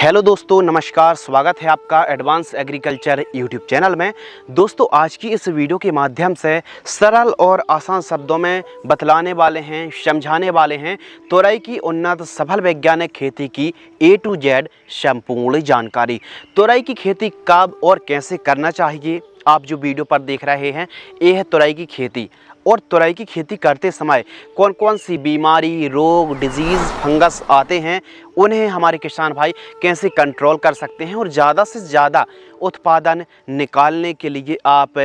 Hello दोस्तों, नमस्कार। स्वागत है आपका एडवांस एग्रीकल्चर यूट्यूब चैनल में। दोस्तों, आज की इस वीडियो के माध्यम से सरल और आसान शब्दों में बतलाने वाले हैं, समझाने वाले हैं तोरई की उन्नत सफल वैज्ञानिक खेती की A to Z संपूर्ण जानकारी। तोरई की खेती कब और कैसे करना चाहिए, आप जो वीडियो पर देख रहे हैं ये है तोरई की खेती। और तोरई की खेती करते समय कौन कौन सी बीमारी, रोग, डिजीज़, फंगस आते हैं, उन्हें हमारे किसान भाई कैसे कंट्रोल कर सकते हैं और ज़्यादा से ज़्यादा उत्पादन निकालने के लिए आप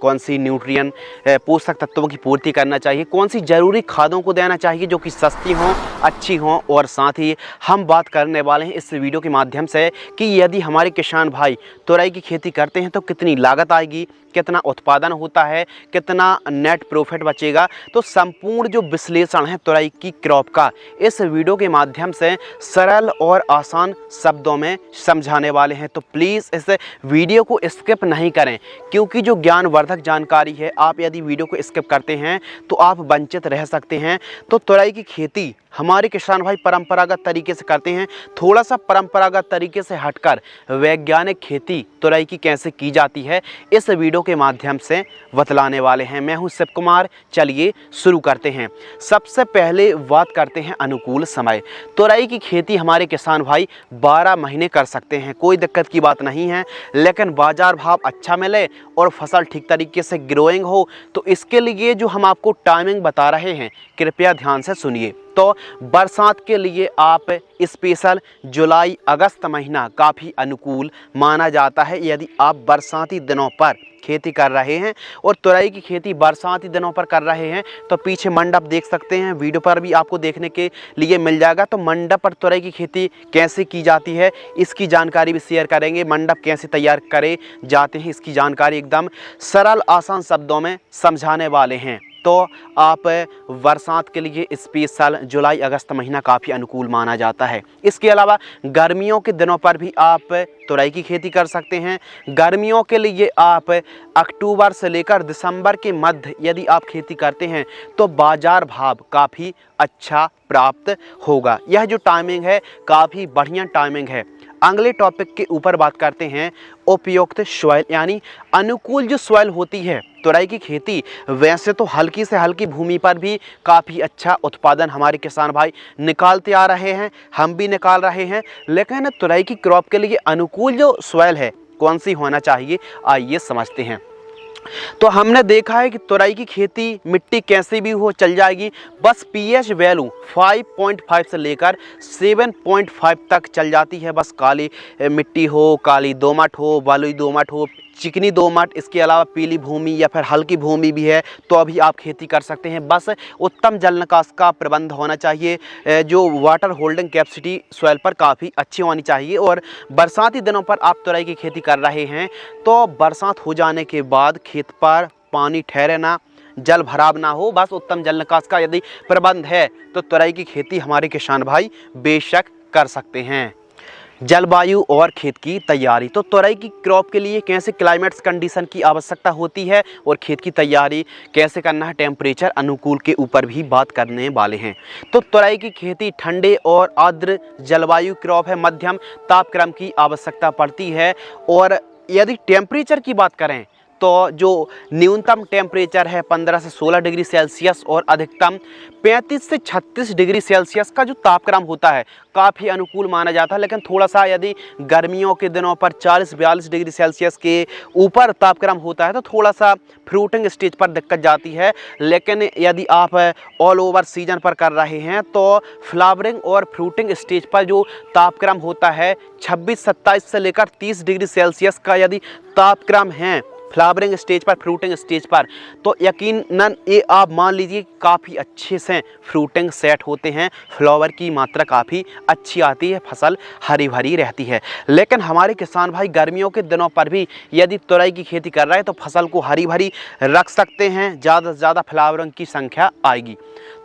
कौन सी न्यूट्रिएंट पोषक तत्वों की पूर्ति करना चाहिए, कौन सी ज़रूरी खादों को देना चाहिए जो कि सस्ती हों, अच्छी हों। और साथ ही हम बात करने वाले हैं इस वीडियो के माध्यम से कि यदि हमारे किसान भाई तोरई की खेती करते हैं तो कितनी लागत आएगी, कितना उत्पादन होता है, कितना नेट प्रॉफिट बचेगा। तो संपूर्ण जो विश्लेषण है तोरई की क्रॉप का इस वीडियो के माध्यम से सरल और आसान शब्दों में समझाने वाले हैं। तो प्लीज़ इस वीडियो को स्किप नहीं करें, क्योंकि जो ज्ञानवर्धक जानकारी है, आप यदि वीडियो को स्किप करते हैं तो आप वंचित रह सकते हैं। तो तोरई की खेती हमारे किसान भाई परंपरागत तरीके से करते हैं। थोड़ा सा परंपरागत तरीके से हटकर वैज्ञानिक खेती तोरई की कैसे की जाती है, इस वीडियो के माध्यम से बतलाने वाले हैं। मैं हूं शिव कुमार। चलिए शुरू करते हैं। सबसे पहले बात करते हैं अनुकूल समय। तोरई की खेती हमारे किसान भाई 12 महीने कर सकते हैं, कोई दिक्कत की बात नहीं है। लेकिन बाजार भाव अच्छा मिले और फसल ठीक तरीके से ग्रोइंग हो, तो इसके लिए जो हम आपको टाइमिंग बता रहे हैं कृपया ध्यान से सुनिए। तो बरसात के लिए आप स्पेशल जुलाई अगस्त महीना काफ़ी अनुकूल माना जाता है। यदि आप बरसाती दिनों पर खेती कर रहे हैं और तोरई की खेती बरसाती दिनों पर कर रहे हैं तो पीछे मंडप देख सकते हैं, वीडियो पर भी आपको देखने के लिए मिल जाएगा। तो मंडप पर तोरई की खेती कैसे की जाती है इसकी जानकारी भी शेयर करेंगे। मंडप कैसे तैयार करे जाते हैं इसकी जानकारी एकदम सरल आसान शब्दों में समझाने वाले हैं। तो आप बरसात के लिए स्पेशल जुलाई अगस्त महीना काफ़ी अनुकूल माना जाता है। इसके अलावा गर्मियों के दिनों पर भी आप तोरई की खेती कर सकते हैं। गर्मियों के लिए आप अक्टूबर से लेकर दिसंबर के मध्य यदि आप खेती करते हैं तो बाजार भाव काफ़ी अच्छा प्राप्त होगा। यह जो टाइमिंग है काफ़ी बढ़िया टाइमिंग है। अगले टॉपिक के ऊपर बात करते हैं उपयुक्त सॉइल, यानी अनुकूल जो सॉइल होती है तोरई की खेती। वैसे तो हल्की से हल्की भूमि पर भी काफ़ी अच्छा उत्पादन हमारे किसान भाई निकालते आ रहे हैं, हम भी निकाल रहे हैं। लेकिन तोरई की क्रॉप के लिए अनुकूल जो सॉइल है कौन सी होना चाहिए, आइए समझते हैं। तो हमने देखा है कि तोरई की खेती मिट्टी कैसी भी हो चल जाएगी, बस पीएच वैल्यू 5.5 से लेकर 7.5 तक चल जाती है। बस काली मिट्टी हो, काली दोमट हो, बलुई दोमट हो, चिकनी दोमट, इसके अलावा पीली भूमि या फिर हल्की भूमि भी है तो अभी आप खेती कर सकते हैं। बस उत्तम जल निकास का प्रबंध होना चाहिए, जो वाटर होल्डिंग कैपेसिटी सॉइल पर काफ़ी अच्छी होनी चाहिए। और बरसाती दिनों पर आप तोरई की खेती कर रहे हैं तो बरसात हो जाने के बाद खेत पर पानी ठहरे ना, जल भराव ना हो, बस उत्तम जल निकास का यदि प्रबंध है तो तोरई की खेती हमारे किसान भाई बेशक कर सकते हैं। जलवायु और खेत की तैयारी। तो तोरई की क्रॉप के लिए कैसे क्लाइमेट्स कंडीशन की आवश्यकता होती है और खेत की तैयारी कैसे करना है, टेम्परेचर अनुकूल के ऊपर भी बात करने वाले हैं। तो तोरई की खेती ठंडे और आर्द्र जलवायु क्रॉप है, मध्यम तापक्रम की आवश्यकता पड़ती है। और यदि टेम्परेचर की बात करें तो जो न्यूनतम टेम्परेचर है 15 से 16 डिग्री सेल्सियस और अधिकतम 35 से 36 डिग्री सेल्सियस का जो तापक्रम होता है काफ़ी अनुकूल माना जाता है। लेकिन थोड़ा सा यदि गर्मियों के दिनों पर 40-42 डिग्री सेल्सियस के ऊपर तापक्रम होता है तो थोड़ा सा फ्रूटिंग स्टेज पर दिक्कत जाती है। लेकिन यदि आप ऑल ओवर सीजन पर कर रहे हैं तो फ्लावरिंग और फ्रूटिंग स्टेज पर जो तापक्रम होता है 26-27 से लेकर 30 डिग्री सेल्सियस का यदि तापक्रम है फ्लावरिंग स्टेज पर, फ्रूटिंग स्टेज पर, तो यकीनन ये आप मान लीजिए काफ़ी अच्छे से फ्रूटिंग सेट होते हैं, फ्लावर की मात्रा काफ़ी अच्छी आती है, फसल हरी भरी रहती है। लेकिन हमारे किसान भाई गर्मियों के दिनों पर भी यदि तोरई की खेती कर रहे हैं तो फसल को हरी भरी रख सकते हैं, ज़्यादा से ज़्यादा फ्लावरिंग की संख्या आएगी।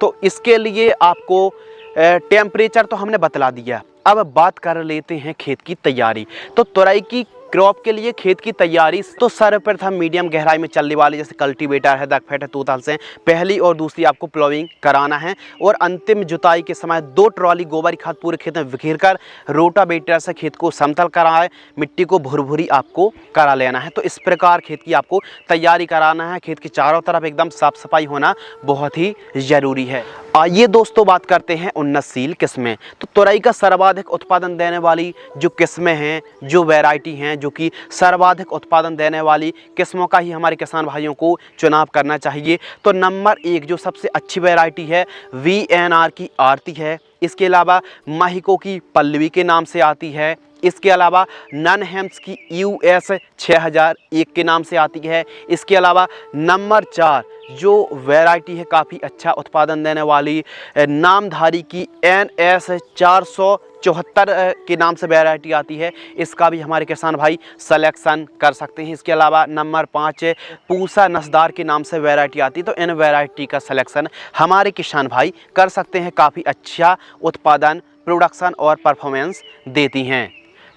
तो इसके लिए आपको टेम्परेचर तो हमने बतला दिया। अब बात कर लेते हैं खेत की तैयारी। तो तोरई की क्रॉप के लिए खेत की तैयारी तो सर्वप्रथम मीडियम गहराई में चलने वाली जैसे कल्टीवेटर है, दगफेट है, तूतल से पहली और दूसरी आपको प्लोइंग कराना है और अंतिम जुताई के समय 2 ट्रॉली गोबर खाद पूरे खेत में बिखेर कर रोटावेटर से खेत को समतल कराए, मिट्टी को भुरभुरी आपको करा लेना है। तो इस प्रकार खेत की आपको तैयारी कराना है। खेत की चारों तरफ एकदम साफ सफाई होना बहुत ही ज़रूरी है। आइए दोस्तों बात करते हैं उन्नतशील किस्में। तो तुरई का सर्वाधिक उत्पादन देने वाली जो किस्में हैं, जो वैरायटी हैं, जो कि सर्वाधिक उत्पादन देने वाली किस्मों का ही हमारे किसान भाइयों को चुनाव करना चाहिए। तो नंबर 1 जो सबसे अच्छी वैरायटी है VNR की आरती है। इसके अलावा माहिको की पल्लवी के नाम से आती है। इसके अलावा ननहेम्स की US 6001 के नाम से आती है। इसके अलावा नंबर 4 जो वैरायटी है काफ़ी अच्छा उत्पादन देने वाली नामधारी की NS 474 के नाम से वैरायटी आती है। इसका भी हमारे किसान भाई सलेक्शन कर सकते हैं। इसके अलावा नंबर 5 पूसा नस्दार के नाम से वैरायटी आती है। तो इन वैरायटी का सलेक्शन हमारे किसान भाई कर सकते हैं। काफ़ी अच्छा उत्पादन, प्रोडक्शन और परफॉर्मेंस देती हैं।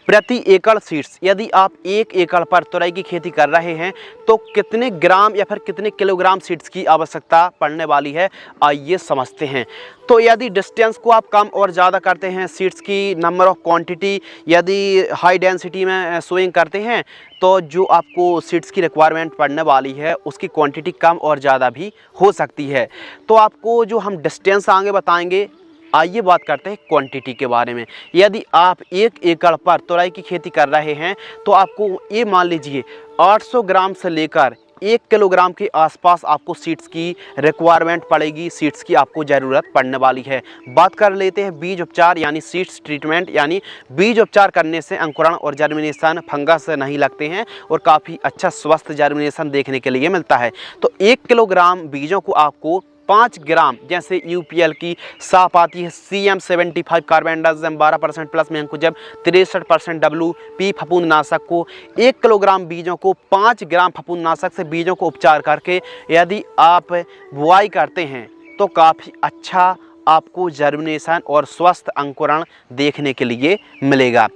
प्रति एकड़ सीड्स, यदि आप 1 एकड़ पर तुरई की खेती कर रहे हैं तो कितने ग्राम या फिर कितने किलोग्राम सीड्स की आवश्यकता पड़ने वाली है, आइए समझते हैं। तो यदि डिस्टेंस को आप कम और ज़्यादा करते हैं, सीड्स की नंबर ऑफ क्वांटिटी यदि हाई डेंसिटी में सोइंग करते हैं तो जो आपको सीड्स की रिक्वायरमेंट पड़ने वाली है उसकी क्वांटिटी कम और ज़्यादा भी हो सकती है। तो आपको जो हम डिस्टेंस आगे बताएंगे, आइए बात करते हैं क्वांटिटी के बारे में। यदि आप 1 एकड़ पर तुरई की खेती कर रहे हैं तो आपको ये मान लीजिए 800 ग्राम से लेकर 1 किलोग्राम के आसपास आपको सीड्स की रिक्वायरमेंट पड़ेगी, सीड्स की आपको ज़रूरत पड़ने वाली है। बात कर लेते हैं बीज उपचार यानी सीड्स ट्रीटमेंट, यानी बीज उपचार करने से अंकुरण और जर्मिनेशन फंगस नहीं लगते हैं और काफ़ी अच्छा स्वस्थ जर्मिनेशन देखने के लिए मिलता है। तो 1 किलोग्राम बीजों को आपको 5 ग्राम जैसे UPL की साप आती है CM75 carbendazim 12% plus mancozeb 63% WP फफूंदनाशक को 1 किलोग्राम बीजों को 5 ग्राम फफूंदनाशक से बीजों को उपचार करके यदि आप बुआई करते हैं तो काफ़ी अच्छा आपको जर्मिनेशन और स्वस्थ अंकुरण देखने के लिए मिलेगा।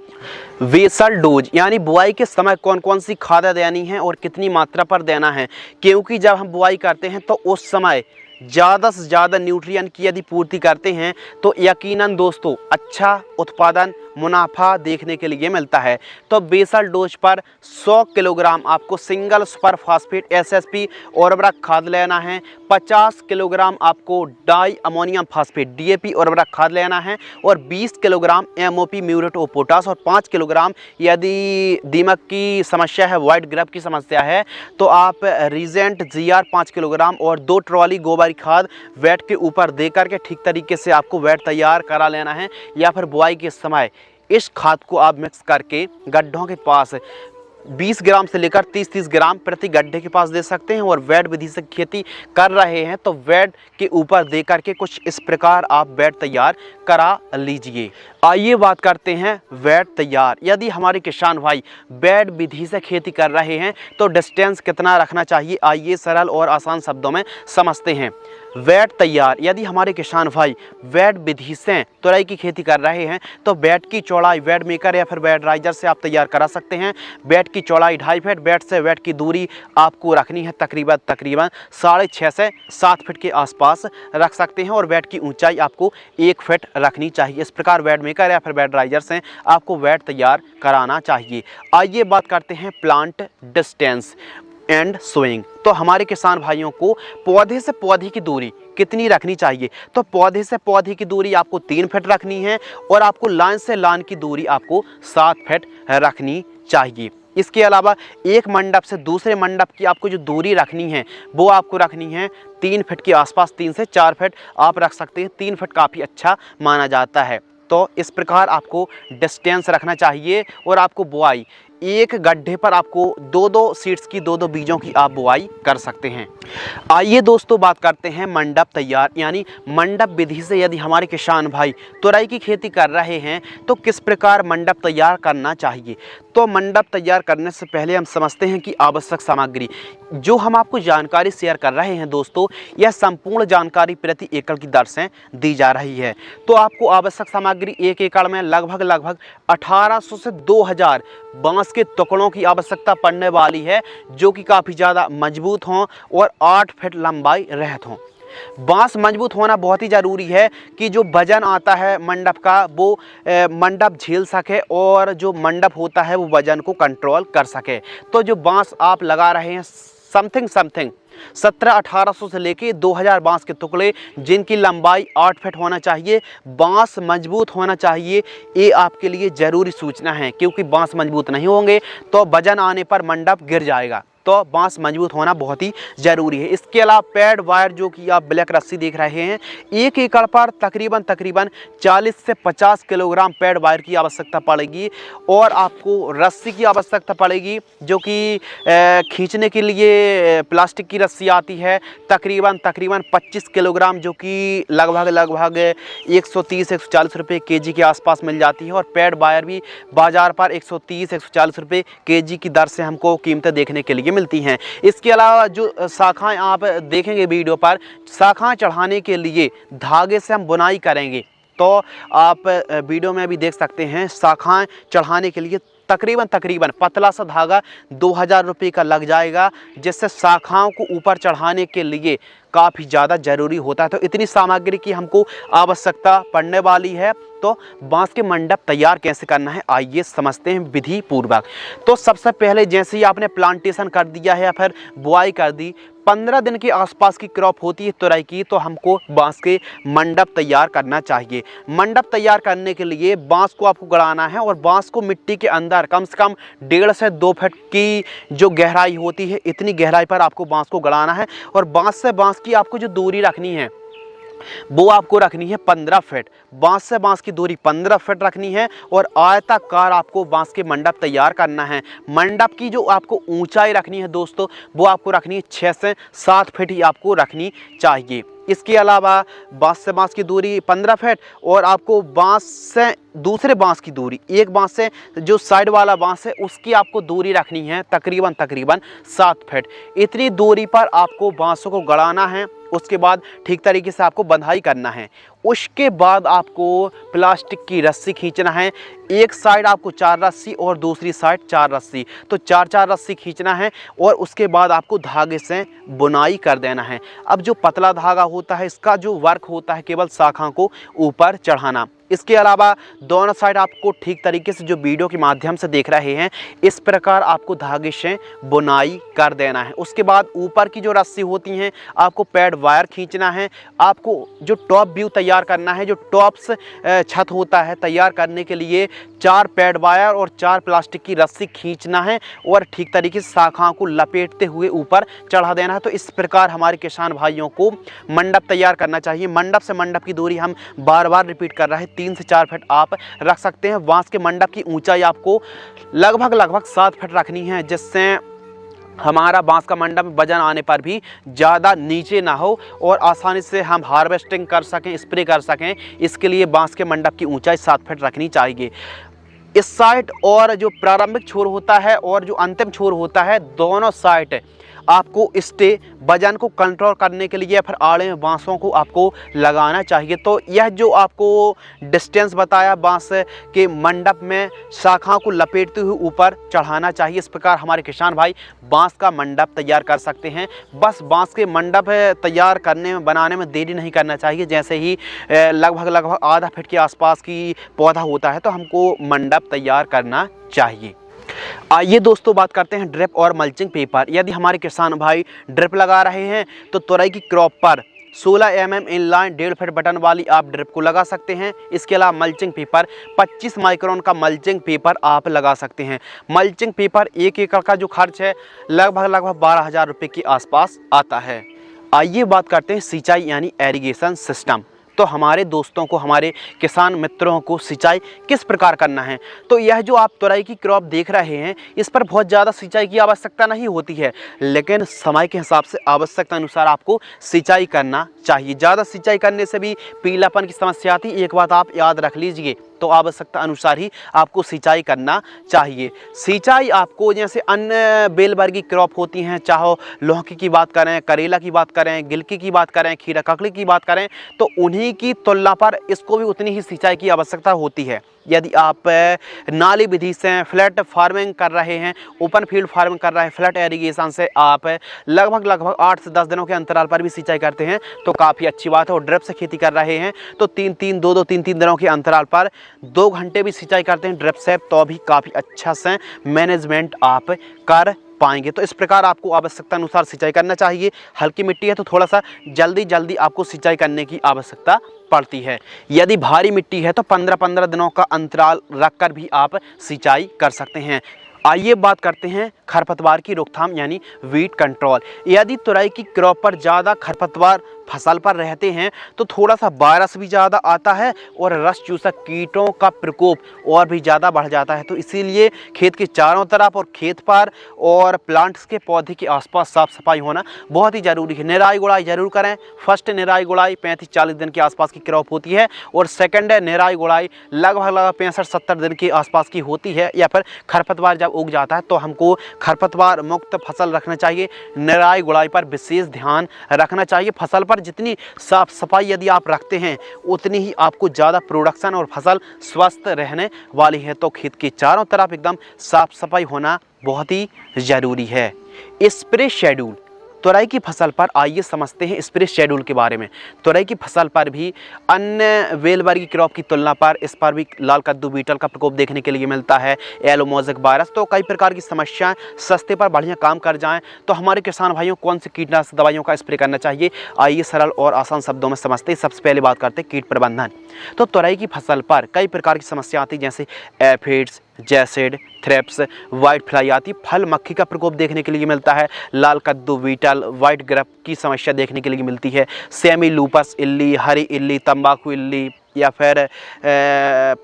वेसल डोज यानी बुआई के समय कौन कौन सी खाद देनी है और कितनी मात्रा पर देना है, क्योंकि जब हम बुआई करते हैं तो उस समय ज़्यादा से ज़्यादा न्यूट्रिएंट की यदि पूर्ति करते हैं तो यकीनन दोस्तों अच्छा उत्पादन मुनाफा देखने के लिए मिलता है। तो बेसल डोज पर 100 किलोग्राम आपको सिंगल सुपर फास्फेट SSP उर्वरक खाद लेना है, 50 किलोग्राम आपको डाई अमोनियम फास्फेट DAP उर्वरक खाद लेना है और 20 kilogram MOP muriate of potash और 5 किलोग्राम यदि दीमक की समस्या है, वाइट ग्रब की समस्या है तो आप रीजेंट GR 5 किलोग्राम और 2 ट्रॉली गोबर खाद वेट के ऊपर दे करके ठीक तरीके से आपको वेट तैयार करा लेना है। या फिर बुआई के समय इस खाद को आप मिक्स करके गड्ढों के पास 20 ग्राम से लेकर 30-30 ग्राम प्रति गड्ढे के पास दे सकते हैं। और वेट विधि से खेती कर रहे हैं तो वेट के ऊपर दे करके कुछ इस प्रकार आप वेट तैयार करा लीजिए। आइए बात करते हैं वेट तैयार। यदि हमारे किसान भाई वेट विधि से खेती कर रहे हैं तो डिस्टेंस कितना रखना चाहिए, आइए सरल और आसान शब्दों में समझते हैं। वेट तैयार, यदि हमारे किसान भाई वेट विधि से तुरई की खेती कर रहे हैं तो वेट की चौड़ाई वेट मेकर या फिर वेट राइजर से आप तैयार करा सकते हैं। वेट की चौड़ाई 2.5 फीट, वेट से वेट की दूरी आपको रखनी है तकरीबन 6.5 से 7 फीट के आसपास रख सकते हैं और वेट की ऊंचाई आपको 1 फीट रखनी चाहिए। इस प्रकार वेट मेकर या फिर वेट राइजर से आपको वेट तैयार कराना चाहिए। आइए बात करते हैं प्लांट डिस्टेंस एंड सोइंग। तो हमारे किसान भाइयों को पौधे से पौधे की दूरी कितनी रखनी चाहिए, तो पौधे से पौधे की दूरी आपको 3 फीट रखनी है और आपको लाइन से लाइन की दूरी आपको 7 फीट रखनी चाहिए। इसके अलावा एक मंडप से दूसरे मंडप की आपको जो दूरी रखनी है वो आपको रखनी है 3 फीट के आसपास, 3 से 4 फीट आप रख सकते हैं। 3 फीट काफ़ी अच्छा माना जाता है। तो इस प्रकार आपको डिस्टेंस रखना चाहिए और आपको बुआई एक गड्ढे पर आपको 2-2 सीड्स की 2-2 बीजों की आप बुआई कर सकते हैं। आइए दोस्तों बात करते हैं मंडप तैयार, यानी मंडप विधि से यदि हमारे किसान भाई तुरई की खेती कर रहे हैं तो किस प्रकार मंडप तैयार करना चाहिए। तो मंडप तैयार करने से पहले हम समझते हैं कि आवश्यक सामग्री जो हम आपको जानकारी शेयर कर रहे हैं दोस्तों, यह संपूर्ण जानकारी प्रति एकड़ की दर से दी जा रही है। तो आपको आवश्यक सामग्री 1 एकड़ में लगभग 1800 से 2000 बांस के टुकड़ों की आवश्यकता पड़ने वाली है जो कि काफ़ी ज़्यादा मजबूत हों और 8 फीट लंबाई रहत हों। बांस मजबूत होना बहुत ही ज़रूरी है कि जो वजन आता है मंडप का वो मंडप झेल सके और जो मंडप होता है वो वजन को कंट्रोल कर सके। तो जो बांस आप लगा रहे हैं समथिंग 1700-1800 से लेके 2000 बांस के टुकड़े जिनकी लंबाई 8 फीट होना चाहिए। बांस मजबूत होना चाहिए, ये आपके लिए ज़रूरी सूचना है, क्योंकि बांस मजबूत नहीं होंगे तो वजन आने पर मंडप गिर जाएगा। तो बांस मजबूत होना बहुत ही ज़रूरी है। इसके अलावा पैड वायर जो कि आप ब्लैक रस्सी देख रहे हैं, 1 एकड़ पर तकरीबन 40 से 50 किलोग्राम पैड वायर की आवश्यकता पड़ेगी और आपको रस्सी की आवश्यकता पड़ेगी जो कि खींचने के लिए प्लास्टिक की रस्सी आती है तकरीबन 25 किलोग्राम, जो कि लगभग 130-140 रुपये केजी के आसपास मिल जाती है। और पैड वायर भी बाज़ार पर 130-140 रुपये केजी की दर से हमको कीमतें देखने के लिए मिलती हैं। इसके अलावा जो शाखाएं आप देखेंगे वीडियो पर, शाखाएं चढ़ाने के लिए धागे से हम बुनाई करेंगे, तो आप वीडियो में भी देख सकते हैं शाखाएं चढ़ाने के लिए तकरीबन पतला सा धागा 2000 रुपये का लग जाएगा, जिससे शाखाओं को ऊपर चढ़ाने के लिए काफ़ी ज़्यादा ज़रूरी होता है। तो इतनी सामग्री की हमको आवश्यकता पड़ने वाली है। तो बांस के मंडप तैयार कैसे करना है, आइए समझते हैं विधि पूर्वक। तो सबसे पहले जैसे ही आपने प्लांटेशन कर दिया है या फिर बुआई कर दी, 15 दिन के आसपास की क्रॉप होती है तुरई की, तो हमको बांस के मंडप तैयार करना चाहिए। मंडप तैयार करने के लिए बांस को आपको गड़ाना है और बांस को मिट्टी के अंदर कम से कम 1.5 से 2 फीट की जो गहराई होती है, इतनी गहराई पर आपको बांस को गड़ाना है। और बांस से बांस की आपको जो दूरी रखनी है वो आपको रखनी है 15 फीट। बांस से बांस की दूरी 15 फीट रखनी है और आयताकार आपको बांस के मंडप तैयार करना है। मंडप की जो आपको ऊंचाई रखनी है दोस्तों, वो आपको रखनी है 6 से 7 फीट ही आपको रखनी चाहिए। इसके अलावा बांस से बांस की दूरी 15 फीट और आपको बांस से दूसरे बांस की दूरी, एक बांस से जो साइड वाला बांस है उसकी आपको दूरी रखनी है तकरीबन 7 फीट। इतनी दूरी पर आपको बांसों को गड़ाना है। उसके बाद ठीक तरीके से आपको बंधाई करना है। उसके बाद आपको प्लास्टिक की रस्सी खींचना है। एक साइड आपको 4 रस्सी और दूसरी साइड 4 रस्सी, तो 4 रस्सी खींचना है और उसके बाद आपको धागे से बुनाई कर देना है। अब जो पतला धागा होता है इसका जो वर्क होता है केवल शाखा को ऊपर चढ़ाना। इसके अलावा दोनों साइड आपको ठीक तरीके से जो वीडियो के माध्यम से देख रहे हैं इस प्रकार आपको धागे से बुनाई कर देना है। उसके बाद ऊपर की जो रस्सी होती हैं आपको पैड वायर खींचना है। आपको जो टॉप व्यू तैयार करना है, जो टॉप्स छत होता है तैयार करने के लिए 4 पैड वायर और 4 प्लास्टिक की रस्सी खींचना है और ठीक तरीके से शाखाओं को लपेटते हुए ऊपर चढ़ा देना है। तो इस प्रकार हमारे किसान भाइयों को मंडप तैयार करना चाहिए। मंडप से मंडप की दूरी हम बार रिपीट कर रहे हैं, 3 से 4 फीट आप रख सकते हैं। बांस के मंडप की ऊंचाई आपको लगभग 7 फीट रखनी है, जिससे हमारा बांस का मंडप वजन आने पर भी ज़्यादा नीचे ना हो और आसानी से हम हार्वेस्टिंग कर सकें, स्प्रे कर सकें। इसके लिए बांस के मंडप की ऊंचाई 7 फीट रखनी चाहिए। इस साइड और जो प्रारंभिक छोर होता है और जो अंतिम छोर होता है, दोनों साइड आपको स्टे वजन को कंट्रोल करने के लिए फिर आड़े में बांसों को आपको लगाना चाहिए। तो यह जो आपको डिस्टेंस बताया बांस के मंडप में शाखाओं को लपेटते हुए ऊपर चढ़ाना चाहिए। इस प्रकार हमारे किसान भाई बांस का मंडप तैयार कर सकते हैं। बस बांस के मंडप तैयार करने में बनाने में देरी नहीं करना चाहिए। जैसे ही लगभग आधा फीट के आसपास की पौधा होता है तो हमको मंडप तैयार करना चाहिए। आइए दोस्तों बात करते हैं ड्रिप और मल्चिंग पेपर। यदि हमारे किसान भाई ड्रिप लगा रहे हैं तो तुरई की क्रॉप पर 16 mm इनलाइन 1.5 फीट बटन वाली आप ड्रिप को लगा सकते हैं। इसके अलावा मल्चिंग पेपर 25 माइक्रोन का मल्चिंग पेपर आप लगा सकते हैं। मल्चिंग पेपर 1 एकड़ का जो खर्च है लगभग 12,000 रुपये के आसपास आता है। आइए बात करते हैं सिंचाई यानी एरीगेशन सिस्टम। तो हमारे दोस्तों को, हमारे किसान मित्रों को सिंचाई किस प्रकार करना है। तो यह जो आप तुरई की क्रॉप देख रहे हैं इस पर बहुत ज़्यादा सिंचाई की आवश्यकता नहीं होती है, लेकिन समय के हिसाब से आवश्यकता अनुसार आपको सिंचाई करना चाहिए। ज़्यादा सिंचाई करने से भी पीलापन की समस्या आती है। एक बात आप याद रख लीजिए, तो आवश्यकता अनुसार ही आपको सिंचाई करना चाहिए। सिंचाई आपको जैसे अन्य बेलवर्गीय क्रॉप होती हैं, चाहे लौकी की बात करें, करेला की बात करें, गिलकी की बात करें, खीरा ककड़ी की बात करें, तो उन्हीं की तुलना पर इसको भी उतनी ही सिंचाई की आवश्यकता होती है। यदि आप नाली विधि से फ्लैट फार्मिंग कर रहे हैं, ओपन फील्ड फार्मिंग कर रहे हैं, फ्लैट एरीगेशन से आप लगभग 8 से 10 दिनों के अंतराल पर भी सिंचाई करते हैं तो काफ़ी अच्छी बात है। और ड्रिप से खेती कर रहे हैं तो 2-3 दिनों के अंतराल पर 2 घंटे भी सिंचाई करते हैं ड्रिप से तो भी काफ़ी अच्छा से मैनेजमेंट आप कर पाएंगे। तो इस प्रकार आपको आवश्यकता अनुसार सिंचाई करना चाहिए। हल्की मिट्टी है तो थोड़ा सा जल्दी आपको सिंचाई करने की आवश्यकता पड़ती है। यदि भारी मिट्टी है तो 15-15 दिनों का अंतराल रखकर भी आप सिंचाई कर सकते हैं। आइए बात करते हैं खरपतवार की रोकथाम यानी वीड कंट्रोल। यदि तुरई की क्रॉप पर ज़्यादा खरपतवार फसल पर रहते हैं तो थोड़ा सा वायरस भी ज़्यादा आता है और रस चूसक कीटों का प्रकोप और भी ज़्यादा बढ़ जाता है। तो इसीलिए खेत के चारों तरफ और खेत पर और प्लांट्स के पौधे के आसपास साफ सफाई होना बहुत ही ज़रूरी है। निराई गुड़ाई जरूर करें। फर्स्ट निराई गुड़ाई 35-40 दिन के आसपास की क्रॉप होती है और सेकेंड निराई गुड़ाई लगभग 65-70 दिन के आसपास की होती है। या फिर खरपतवार जब उग जाता है तो हमको खरपतवार मुक्त फसल रखना चाहिए। निराई गुड़ाई पर विशेष ध्यान रखना चाहिए। फसल पर जितनी साफ सफाई यदि आप रखते हैं उतनी ही आपको ज़्यादा प्रोडक्शन और फसल स्वस्थ रहने वाली है। तो खेत के चारों तरफ एकदम साफ सफाई होना बहुत ही ज़रूरी है। स्प्रे शेड्यूल तुरई की फसल पर आइए समझते हैं स्प्रे शेड्यूल के बारे में। तुरई की फसल पर भी अन्य वेलवर्गीय क्रॉप की तुलना पर इस पर भी लाल कद्दू बीटल का प्रकोप देखने के लिए मिलता है, येलो मोज़ेक वायरस। तो कई प्रकार की समस्याएं सस्ते पर बढ़िया काम कर जाएं तो हमारे किसान भाइयों कौन सी कीटनाशक दवाइयों का स्प्रे करना चाहिए, आइए सरल और आसान शब्दों में समझते हैं। सबसे पहले बात करते हैं कीट प्रबंधन। तो तुरई की फसल पर कई प्रकार की समस्या आती जैसे aphids, jassid, thrips, white fly आती, फल मक्खी का प्रकोप देखने के लिए मिलता है, लाल कद्दू बीटल, वाइट ग्रप की समस्या देखने के लिए मिलती है, सेमी लूपस इल्ली, हरी इल्ली, तंबाकू इल्ली या फिर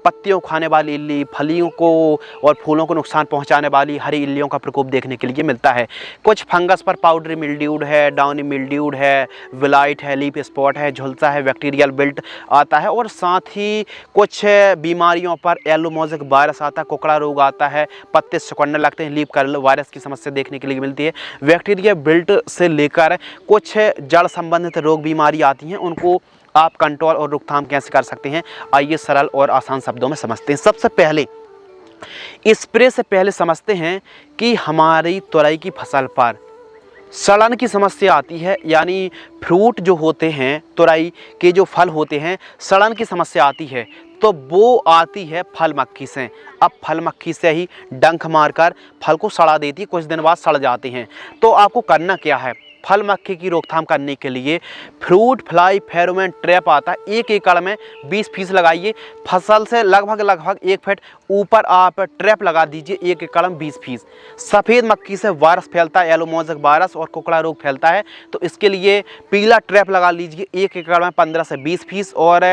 पत्तियों खाने वाली इल्ली, फलियों को और फूलों को नुकसान पहुंचाने वाली हरी इल्लियों का प्रकोप देखने के लिए मिलता है। कुछ फंगस पर पाउडरी मिल्ड्यूड है, डाउनी मिल्ड्यूड है, विलाइट है, लीफ स्पॉट है, झुलसा है, बैक्टीरियल बिल्ट आता है और साथ ही कुछ बीमारियों पर येलो मोज़ेक वायरस आता है, कोकड़ा रोग आता है, पत्ते सिकुड़ने लगते हैं, लीफ कर्ल वायरस की समस्या देखने के लिए मिलती है। बैक्टीरिया बिल्ट से लेकर कुछ जड़ संबंधित रोग बीमारी आती हैं, उनको आप कंट्रोल और रोकथाम कैसे कर सकते हैं, आइए सरल और आसान शब्दों में समझते हैं। सबसे पहले स्प्रे से पहले समझते हैं कि हमारी तुरई की फसल पर सड़न की समस्या आती है, यानी फ्रूट जो होते हैं तुरई के जो फल होते हैं सड़न की समस्या आती है तो वो आती है फल मक्खी से। अब फल मक्खी से ही डंक मारकर फल को सड़ा देती है, कुछ दिन बाद सड़ जाते हैं। तो आपको करना क्या है, फल मक्खी की रोकथाम करने के लिए फ्रूट फ्लाई फेरोमोन ट्रैप आता है, 1 एकड़ में 20 पीस लगाइए। फसल से लगभग 1 फीट ऊपर आप ट्रैप लगा दीजिए, 1 एकड़ में 20 पीस। सफ़ेद मक्खी से वायरस फैलता है, येलो मोज़ेक वायरस और कोकड़ा रोग फैलता है, तो इसके लिए पीला ट्रैप लगा लीजिए 1 एकड़ में 15 से 20 पीस। और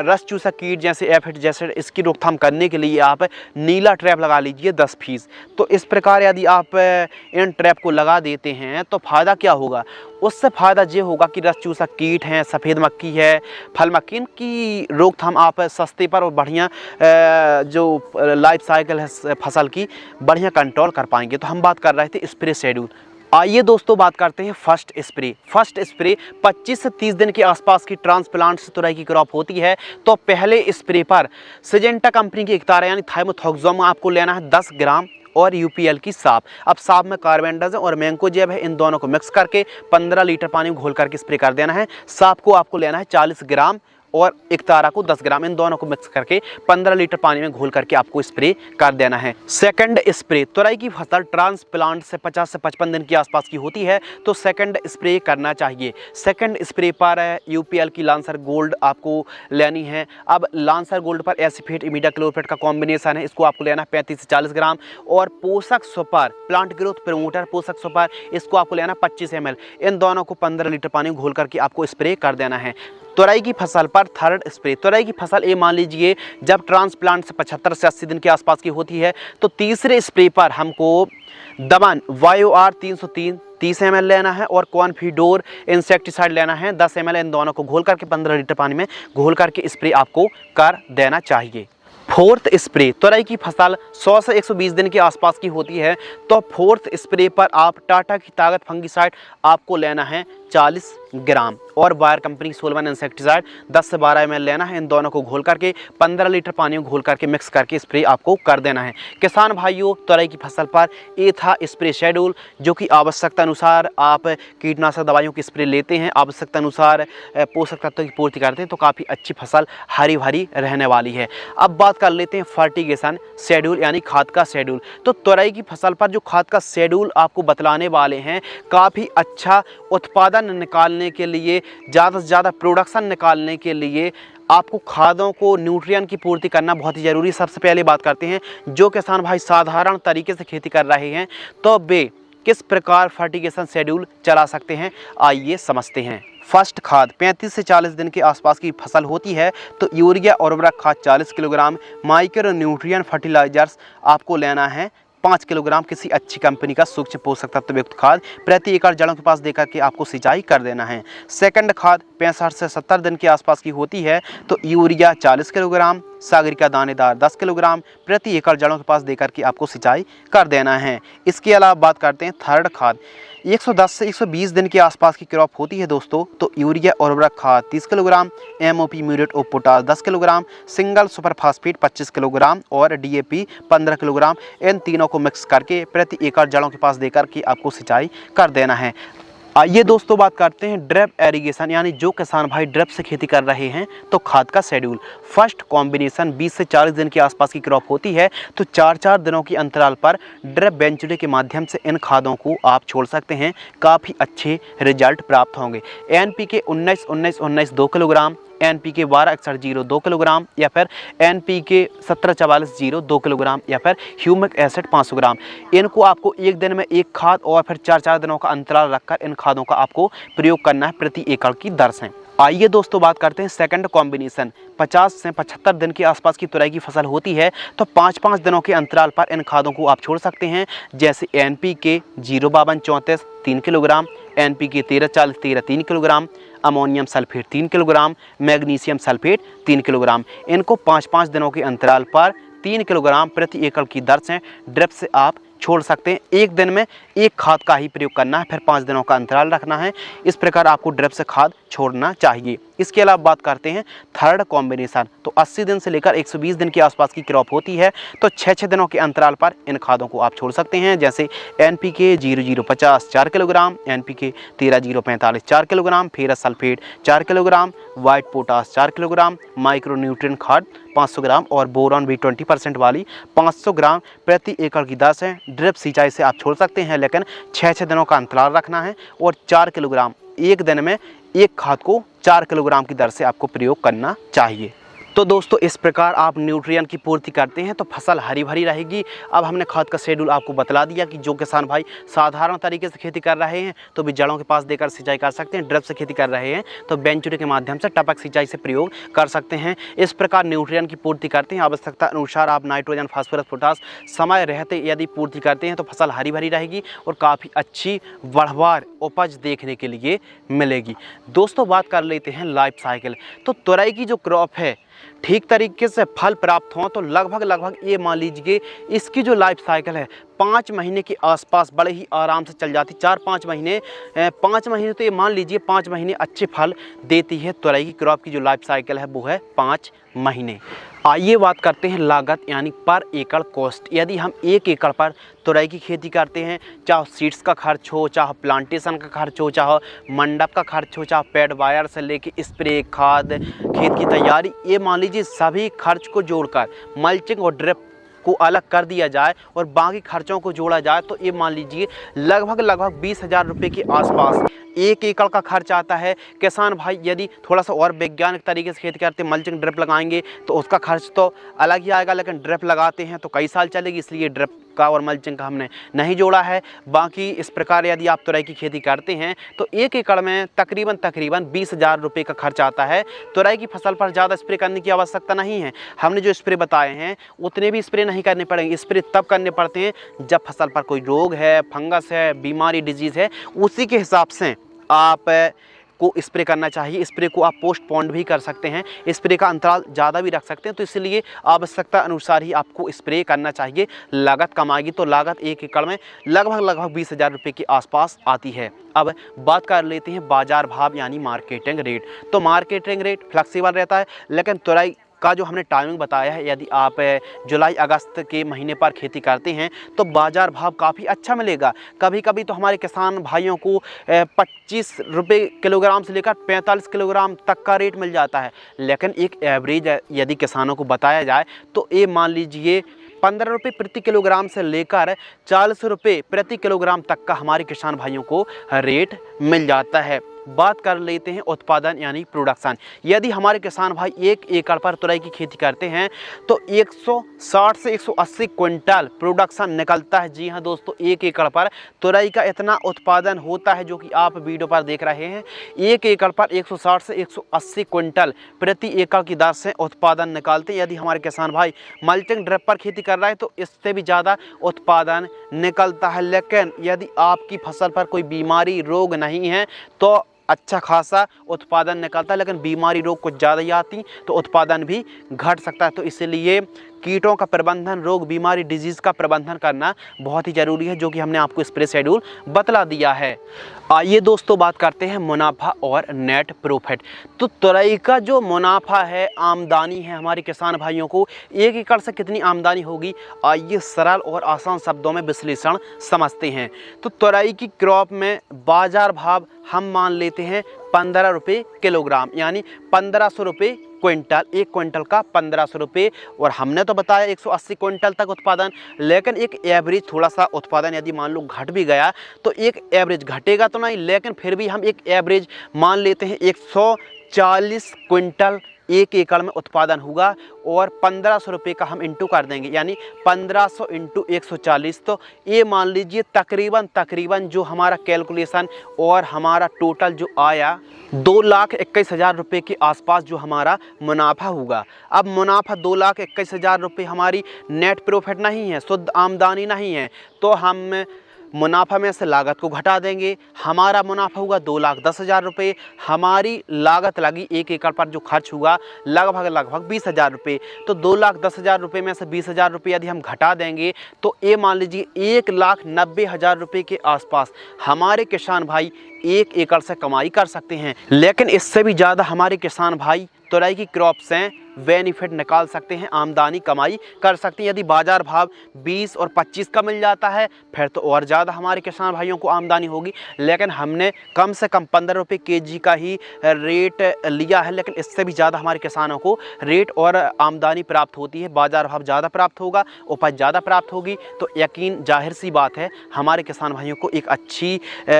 रस चूसक कीट जैसे एफिड जैसे इसकी रोकथाम करने के लिए आप नीला ट्रैप लगा लीजिए 10 पीस। तो इस प्रकार यदि आप इन ट्रैप को लगा देते हैं तो फ़ायदा क्या होगा, उससे फ़ायदा ये होगा कि रस चूसक कीट हैं, सफ़ेद मक्खी है, फल मक्खी, इनकी रोकथाम आप सस्ते पर और बढ़िया जो लाइफ साइकिल है फसल की बढ़िया कंट्रोल कर पाएंगे। तो हम बात कर रहे थे स्प्रे शेड्यूल। आइए दोस्तों बात करते हैं फर्स्ट स्प्रे। फर्स्ट स्प्रे 25 से 30 दिन के आसपास की ट्रांसप्लांट से तुरई की क्रॉप होती है तो पहले स्प्रे पर सिजेंटा कंपनी की एक तारा यानी थाइमोथोक्सोम आपको लेना है 10 ग्राम और यूपीएल की साप। अब साप में कार्बेंडाजिम और मैंकोजेब है, इन दोनों को मिक्स करके 15 लीटर पानी में घोल करके स्प्रे कर देना है। साप को आपको लेना है 40 ग्राम और एक तारा को 10 ग्राम, इन दोनों को मिक्स करके 15 लीटर पानी में घोल करके आपको स्प्रे कर देना है। सेकंड स्प्रे, तुरई की फसल ट्रांसप्लांट से 50 से 55 दिन के आसपास की होती है तो सेकंड स्प्रे करना चाहिए। सेकंड स्प्रे पर यूपीएल की लांसर गोल्ड आपको लेनी है। अब लांसर गोल्ड पर एसिफेट इमिडाक्लोरफेट का कॉम्बिनेशन है, इसको आपको लेना है 35 से 40 ग्राम। और पोषक सुपर प्लांट ग्रोथ प्रमोटर पोषक सुपर, इसको आपको लेना 25 ml, इन दोनों को 15 लीटर पानी में घोल करके आपको स्प्रे कर देना है। तुरई की फसल पर थर्ड स्प्रे, तुरई की फसल ये मान लीजिए जब ट्रांसप्लांट से 75 से 80 दिन के आसपास की होती है तो तीसरे स्प्रे पर हमको दमन YOR 303 30 ml लेना है और कॉन्फिडोर इंसेक्टिसाइड लेना है 10 ml, इन दोनों को घोल करके 15 लीटर पानी में घोल करके स्प्रे आपको कर देना चाहिए। फोर्थ स्प्रे, तुरई की फसल 100 से 120 दिन के आसपास की होती है तो फोर्थ स्प्रे पर आप टाटा की ताकत फंगिसाइड आपको लेना है 40 ग्राम और बायर कंपनी सोलवन इंसेक्टिसाइड 10 से 12 ml लेना है। इन दोनों को घोल करके 15 लीटर पानी में घोल करके मिक्स करके स्प्रे आपको कर देना है। किसान भाइयों, तोरई की फसल पर ये था स्प्रे शेड्यूल, जो कि आवश्यकता अनुसार आप कीटनाशक दवाइयों की स्प्रे लेते हैं, आवश्यकता अनुसार पोषक तत्वों की पूर्ति करते हैं, तो काफ़ी अच्छी फसल हरी भरी रहने वाली है। अब बात कर लेते हैं फर्टिगेशन शेड्यूल यानी खाद का शेड्यूल। तो तोरई की फसल पर जो खाद का शेड्यूल आपको बतलाने वाले हैं, काफ़ी अच्छा उत्पादन निकालने के लिए, ज़्यादा से ज़्यादा प्रोडक्शन निकालने के लिए आपको खादों को, न्यूट्रिएंट की पूर्ति करना बहुत ही ज़रूरी है। सबसे पहले बात करते हैं जो किसान भाई साधारण तरीके से खेती कर रहे हैं, तो वे किस प्रकार फर्टिगेशन शेड्यूल चला सकते हैं, आइए समझते हैं। फर्स्ट खाद 35 से 40 दिन के आसपास की फसल होती है तो यूरिया और उर्वरक खाद 40 किलोग्राम, माइक्रो न्यूट्रिएंट फर्टिलाइजर्स आपको लेना है 5 किलोग्राम, किसी अच्छी कंपनी का सूक्ष्म पोषक तत्व युक्त खाद प्रति एकड़ जड़ों के पास देकर के आपको सिंचाई कर देना है। सेकंड खाद 65 से 70 दिन के आसपास की होती है तो यूरिया 40 किलोग्राम, सागरिका दानेदार 10 किलोग्राम प्रति एकड़ जड़ों के पास देकर के आपको सिंचाई कर देना है। इसके अलावा बात करते हैं थर्ड खाद 110 से 120 दिन के आसपास की क्रॉप होती है दोस्तों, तो यूरिया और उर्वरक खाद 30 kilogram, MOP muriate of potash 10 kilogram, single super phosphate 25 kilogram और डीएपी 15 किलोग्राम, इन तीनों को मिक्स करके प्रति एकड़ जड़ों के पास देकर के आपको सिंचाई कर देना है। आइए दोस्तों बात करते हैं ड्रिप एरीगेशन, यानी जो किसान भाई ड्रिप से खेती कर रहे हैं तो खाद का शेड्यूल। फर्स्ट कॉम्बिनेशन 20 से 40 दिन के आसपास की क्रॉप होती है तो 4-4 दिनों की अंतराल पर ड्रिप बेंचुरी के माध्यम से इन खादों को आप छोड़ सकते हैं, काफ़ी अच्छे रिजल्ट प्राप्त होंगे। एनपीके 19-19-19 2 किलोग्राम, एनपीके 12-61-0 2 किलोग्राम या फिर एनपीके 17-44-0 2 किलोग्राम या फिर ह्यूमिक एसिड 500 ग्राम। इनको आपको एक दिन में एक खाद और फिर 4-4 दिनों का अंतराल रखकर इन खादों का आपको प्रयोग करना है प्रति एकड़ की दर से। आइए दोस्तों बात करते हैं सेकंड कॉम्बिनेशन। 50 से 75 दिन के आसपास की तुरई की फसल होती है तो 5-5 दिनों के अंतराल पर इन खादों को आप छोड़ सकते हैं, जैसे NPK 052-34 3 kilogram, NPK 13-40-13 3 kilogram, ammonium sulphate 3 kilogram, magnesium sulphate 3 kilogram. इनको 5-5 दिनों के अंतराल पर 3 किलोग्राम प्रति एकड़ की दर से ड्रिप से आप छोड़ सकते हैं। एक दिन में एक खाद का ही प्रयोग करना है, फिर 5 दिनों का अंतराल रखना है। इस प्रकार आपको ड्रिप से खाद छोड़ना चाहिए। इसके अलावा बात करते हैं थर्ड कॉम्बिनेशन। तो 80 दिन से लेकर 120 दिन के आसपास की क्रॉप होती है तो 6-6 दिनों के अंतराल पर इन खादों को आप छोड़ सकते हैं, जैसे NPK 0050 4 kilogram, NPK 13-045 4 kilogram, ferrous sulphate 4 kilogram, white potash 4 kilogram, micro nutrient खाद 500 ग्राम और बोरॉन भी 20% वाली 500 ग्राम प्रति एकड़ की दर से ड्रिप सिंचाई से आप छोड़ सकते हैं, लेकिन 6-6 दिनों का अंतराल रखना है और 4 किलोग्राम एक दिन में एक खाद को 4 किलोग्राम की दर से आपको प्रयोग करना चाहिए। तो दोस्तों इस प्रकार आप न्यूट्रिएंट की पूर्ति करते हैं तो फसल हरी भरी रहेगी। अब हमने खाद का शेड्यूल आपको बतला दिया कि जो किसान भाई साधारण तरीके से खेती कर रहे हैं तो भी जड़ों के पास देकर सिंचाई कर सकते हैं, ड्रिप से खेती कर रहे हैं तो बेंचुरी के माध्यम से टपक सिंचाई से प्रयोग कर सकते हैं। इस प्रकार न्यूट्रिएंट की पूर्ति करते हैं, आवश्यकता अनुसार आप नाइट्रोजन, फास्फोरस, पोटास समय रहते यदि पूर्ति करते हैं तो फसल हरी भरी रहेगी और काफ़ी अच्छी बढ़वार उपज देखने के लिए मिलेगी। दोस्तों बात कर लेते हैं लाइफ साइकिल। तो तुरई की जो क्रॉप है ठीक तरीके से फल प्राप्त हों तो लगभग ये मान लीजिए इसकी जो लाइफ साइकिल है 5 महीने के आसपास बड़े ही आराम से चल जाती। 4-5 महीने 5 महीने तो ये मान लीजिए 5 महीने अच्छे फल देती है। तुरई की क्रॉप की जो लाइफ साइकिल है वो है 5 महीने। आइए बात करते हैं लागत यानी पर एकड़ कॉस्ट। यदि हम 1 एकड़ पर तुरई की खेती करते हैं, चाहे सीड्स का खर्च हो, चाहे प्लांटेशन का खर्च हो, चाहे मंडप का खर्च हो, चाहे पेड वायर से लेके स्प्रे, खाद, खेत की तैयारी, ये मान लीजिए सभी खर्च को जोड़कर मल्चिंग और ड्रिप को अलग कर दिया जाए और बाकी खर्चों को जोड़ा जाए तो ये मान लीजिए लगभग 20,000 रुपये के आसपास 1 एकड़ का खर्च आता है। किसान भाई यदि थोड़ा सा और वैज्ञानिक तरीके से खेती करते, मल्चिंग ड्रिप लगाएंगे तो उसका खर्च तो अलग ही आएगा, लेकिन ड्रिप लगाते हैं तो कई साल चलेगी, इसलिए ड्रिप का और मल्चिंग का हमने नहीं जोड़ा है। बाकी इस प्रकार यदि आप तुरई की खेती करते हैं तो 1 एकड़ में तकरीबन 20,000 रुपये का खर्च आता है। तुरई की फसल पर ज़्यादा स्प्रे करने की आवश्यकता नहीं है। हमने जो स्प्रे बताए हैं उतने भी स्प्रे नहीं करने पड़ेंगे। स्प्रे तब करने पड़ते हैं जब फसल पर कोई रोग है, फंगस है, बीमारी, डिजीज़ है, उसी के हिसाब से आप को स्प्रे करना चाहिए। स्प्रे को आप पोस्टपोन्ड भी कर सकते हैं, स्प्रे का अंतराल ज़्यादा भी रख सकते हैं। तो इसलिए आवश्यकता अनुसार ही आपको स्प्रे करना चाहिए। लागत कम आएगी, तो लागत 1 एकड़ में लगभग 20,000 रुपये के आसपास आती है। अब बात कर लेते हैं बाजार भाव यानी मार्केटिंग रेट। तो मार्केटिंग रेट फ्लेक्सिबल रहता है, लेकिन तुरई का जो हमने टाइमिंग बताया है, यदि आप जुलाई अगस्त के महीने पर खेती करते हैं तो बाज़ार भाव काफ़ी अच्छा मिलेगा। कभी कभी तो हमारे किसान भाइयों को 25 रुपये किलोग्राम से लेकर 45 किलोग्राम तक का रेट मिल जाता है। लेकिन एक एवरेज यदि किसानों को बताया जाए तो ये मान लीजिए 15 रुपये प्रति किलोग्राम से लेकर 40 रुपये प्रति किलोग्राम तक का हमारे किसान भाइयों को रेट मिल जाता है। बात कर लेते हैं उत्पादन यानी प्रोडक्शन। यदि हमारे किसान भाई 1 एकड़ पर तुरई की खेती करते हैं तो 160 से 180 क्विंटल प्रोडक्शन निकलता है। जी हाँ दोस्तों, 1 एकड़ पर तुरई का इतना उत्पादन होता है जो कि आप वीडियो पर देख रहे हैं। 1 एकड़ पर 160 से 180 क्विंटल प्रति एकड़ की दर से उत्पादन निकालते हैं। यदि हमारे किसान भाई मल्चिंग ड्रिप पर खेती कर रहा है तो इससे भी ज़्यादा उत्पादन निकलता है। लेकिन यदि आपकी फसल पर कोई बीमारी रोग नहीं है तो अच्छा खासा उत्पादन निकलता है, लेकिन बीमारी रोग कुछ ज़्यादा ही आती तो उत्पादन भी घट सकता है। तो इसलिए कीटों का प्रबंधन, रोग बीमारी डिजीज़ का प्रबंधन करना बहुत ही ज़रूरी है, जो कि हमने आपको स्प्रे शेड्यूल बतला दिया है। आइए दोस्तों बात करते हैं मुनाफा और नेट प्रॉफिट। तो तुरई का जो मुनाफा है, आमदनी है, हमारे किसान भाइयों को 1 एकड़ से कितनी आमदनी होगी, आइए सरल और आसान शब्दों में विश्लेषण समझते हैं। तो तुरई की क्रॉप में बाज़ार भाव हम मान लेते हैं 15 रुपये किलोग्राम, यानी 1500 रुपये क्विंटल। 1 क्विंटल का 1500 रुपये, और हमने तो बताया 180 क्विंटल तक उत्पादन। लेकिन एक एवरेज थोड़ा सा उत्पादन यदि मान लो घट भी गया तो एक एवरेज घटेगा तो नहीं, लेकिन फिर भी हम एक एवरेज मान लेते हैं 140 क्विंटल 1 एकड़ में उत्पादन होगा। और 1500 रुपये का हम इंटू कर देंगे, यानी 1500 इंटू 140, तो ये मान लीजिए तकरीबन जो हमारा कैलकुलेशन और हमारा टोटल जो आया 2,21,000 रुपये के आसपास जो हमारा मुनाफा होगा। अब मुनाफा 2,21,000 रुपये हमारी नेट प्रॉफिट नहीं है, शुद्ध आमदनी नहीं है, तो हम मुनाफा में से लागत को घटा देंगे। हमारा मुनाफा होगा 2,10,000 रुपये। हमारी लागत लगी 1 एकड़ पर जो खर्च हुआ लगभग 20,000 रुपये। तो 2,10,000 रुपये में से 20,000 रुपये यदि हम घटा देंगे तो ये मान लीजिए 1,90,000 रुपये के आसपास हमारे किसान भाई 1 एकड़ से कमाई कर सकते हैं। लेकिन इससे भी ज़्यादा हमारे किसान भाई तुरई की क्रॉप से बेनिफिट निकाल सकते हैं, आमदनी कमाई कर सकते हैं। यदि बाज़ार भाव 20 और 25 का मिल जाता है फिर तो और ज़्यादा हमारे किसान भाइयों को आमदनी होगी। लेकिन हमने कम से कम 15 रुपये केजी का ही रेट लिया है, लेकिन इससे भी ज़्यादा हमारे किसानों को रेट और आमदनी प्राप्त होती है। बाज़ार भाव ज़्यादा प्राप्त होगा, उपज ज़्यादा प्राप्त होगी, तो यकीन जाहिर सी बात है हमारे किसान भाइयों को एक अच्छी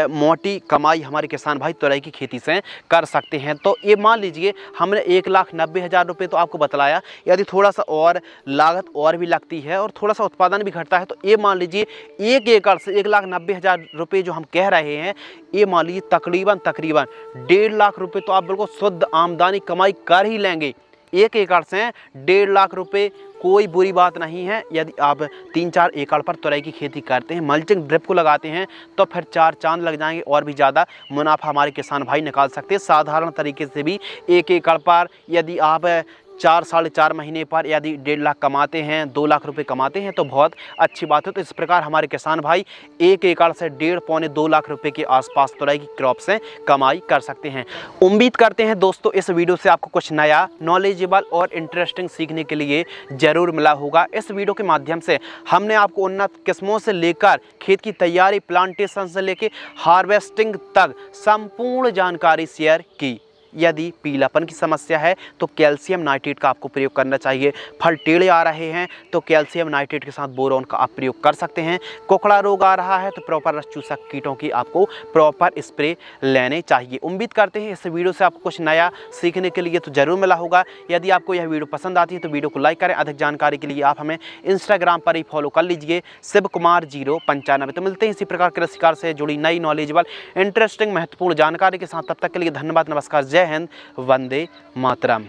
मोटी कमाई हमारे किसान भाई तुरई की खेती से कर सकते हैं। तो ये मान लीजिए हमने 1,90,000 रुपये तो आपको बतलाया। यदि थोड़ा सा और लागत और भी लगती है और थोड़ा सा उत्पादन भी घटता है तो ये मान लीजिए 1 एकड़ से 1,90,000 रुपये जो हम कह रहे हैं, ये मान लीजिए तकरीबन 1.5 लाख रुपये तो आप बिल्कुल शुद्ध आमदनी कमाई कर ही लेंगे। 1 एकड़ से 1.5 लाख रुपये कोई बुरी बात नहीं है। यदि आप 3-4 एकड़ पर तुरई की खेती करते हैं, मल्चिंग ड्रिप को लगाते हैं, तो फिर 4 चांद लग जाएंगे और भी ज़्यादा मुनाफा हमारे किसान भाई निकाल सकते हैं। साधारण तरीके से भी 1 एकड़ पर यदि आप 4-4.5 महीने पर यदि 1.5 लाख कमाते हैं, 2 लाख रुपए कमाते हैं तो बहुत अच्छी बात है। तो इस प्रकार हमारे किसान भाई 1 एकड़ से 1.5-2 लाख रुपए के आसपास तुरई की क्रॉप से कमाई कर सकते हैं। उम्मीद करते हैं दोस्तों इस वीडियो से आपको कुछ नया, नॉलेजेबल और इंटरेस्टिंग सीखने के लिए ज़रूर मिला होगा। इस वीडियो के माध्यम से हमने आपको उन्नत किस्मों से लेकर खेत की तैयारी, प्लांटेशन से लेकर हार्वेस्टिंग तक संपूर्ण जानकारी शेयर की। यदि पीलापन की समस्या है तो कैल्शियम नाइट्रेट का आपको प्रयोग करना चाहिए। फल टेढ़े आ रहे हैं तो कैल्शियम नाइट्रेट के साथ बोरोन का आप प्रयोग कर सकते हैं। कोकड़ा रोग आ रहा है तो प्रॉपर रस चूसक कीटों की आपको प्रॉपर स्प्रे लेने चाहिए। उम्मीद करते हैं इस वीडियो से आपको कुछ नया सीखने के लिए तो ज़रूर मिला होगा। यदि आपको यह वीडियो पसंद आती है तो वीडियो को लाइक करें। अधिक जानकारी के लिए आप हमें इंस्टाग्राम पर ही फॉलो कर लीजिए, शिवकुमार095। तो मिलते हैं इसी प्रकार कृषि कार्य से जुड़ी नई, नॉलेजेबल, इंटरेस्टिंग, महत्वपूर्ण जानकारी के साथ। तब तक के लिए धन्यवाद, नमस्कार, जय हिंद, वंदे मातरम।